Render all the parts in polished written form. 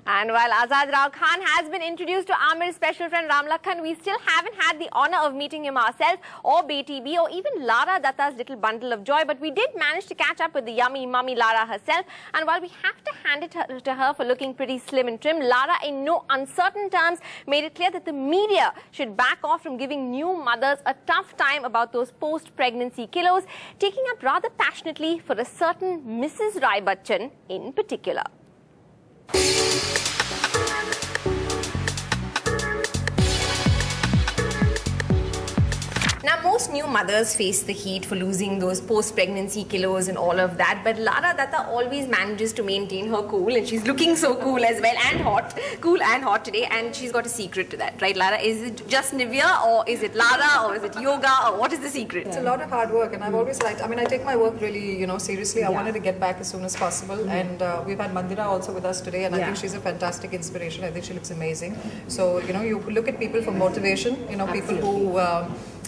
And while Azad Rao Khan has been introduced to Amir's special friend Ram Lakhan, we still haven't had the honour of meeting him ourselves, or BTB, or even Lara Dutta's little bundle of joy. But we did manage to catch up with the yummy mummy Lara herself. And while we have to hand it to her for looking pretty slim and trim, Lara in no uncertain terms made it clear that the media should back off from giving new mothers a tough time about those post-pregnancy kilos, taking up rather passionately for a certain Mrs. Rai Bachchan in particular. Now, most new mothers face the heat for losing those post-pregnancy kilos and all of that, but Lara Dutta always manages to maintain her cool, and she's looking so cool as well, and hot, cool and hot today, and she's got a secret to that, right, Lara? Is it just Nivea, or is it Lara, or is it yoga, or what is the secret? It's a lot of hard work, and I've always liked, I take my work really, seriously. I wanted to get back as soon as possible, and we've had Mandira also with us today, and I think she's a fantastic inspiration. I think she looks amazing. So, you look at people for motivation, people who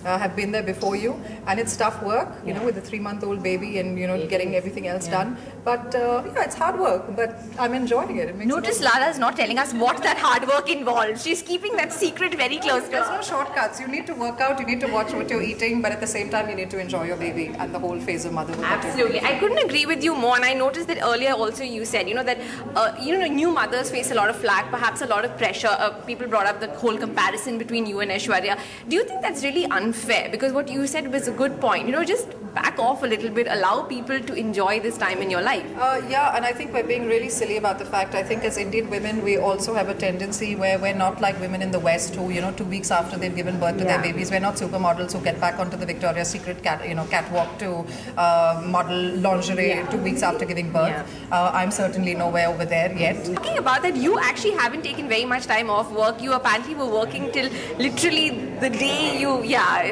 have been there before you, and it's tough work, with a 3-month-old baby and getting everything else done. But it's hard work, but I'm enjoying it. Notice Lara's not telling us what that hard work involves. She's keeping that secret very close to her. There's no shortcuts. You need to work out, you need to watch what you're eating, but at the same time you need to enjoy your baby and the whole phase of motherhood. Absolutely. I couldn't agree with you more, and I noticed that earlier also you said, that new mothers face a lot of flack, perhaps a lot of pressure. People brought up the whole comparison between you and Aishwarya. Do you think that's really unfair? Because what you said was a good point. Just back off a little bit, allow people to enjoy this time in your life. Yeah, and I think we're being really silly about the fact. I think as Indian women, we also have a tendency where we're not like women in the West who, 2 weeks after they've given birth to their babies, we're not supermodels who get back onto the Victoria's Secret catwalk to model lingerie 2 weeks after giving birth. I'm certainly nowhere over there yet. Talking about that, you actually haven't taken very much time off work. You apparently were working till literally the day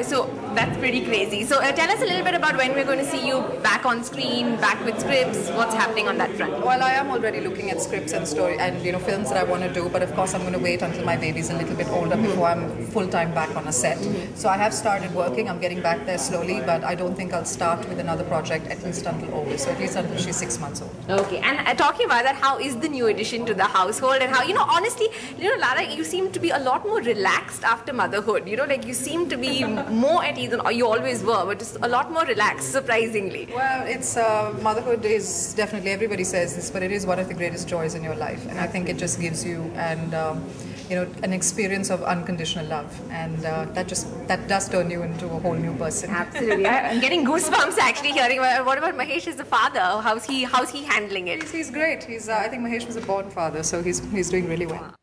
so that's pretty crazy. So tell us a little bit about when we're going to see you back on screen, back with scripts. What's happening on that front? Well, I am already looking at scripts and story and films that I want to do, but of course I'm going to wait until my baby's a little bit older before I'm full-time back on a set. So I have started working. I'm getting back there slowly, but I don't think I'll start with another project at least until August. So at least until she's 6 months old. Okay. And talking about that, how is the new addition to the household, and how honestly, Lara, you seem to be a lot more relaxed after motherhood. Like you seem to be more at ease, or you always were, but just a lot more relaxed, surprisingly. Well, it's motherhood is definitely, everybody says this, but it is one of the greatest joys in your life, and I think it just gives you an experience of unconditional love, and that does turn you into a whole new person. Absolutely. I'm getting goosebumps actually hearing. What about Mahesh as a father? How's he handling it? He's great. I think Mahesh was a born father, so he's doing really well.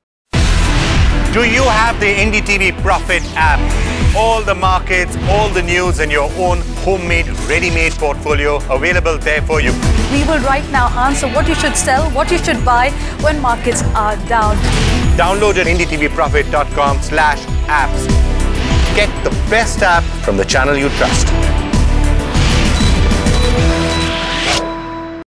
Do you have the NDTV Profit app? All the markets, all the news, and your own homemade, ready-made portfolio available there for you. We will right now answer what you should sell, what you should buy when markets are down. Download at ndtvprofit.com/apps. Get the best app from the channel you trust.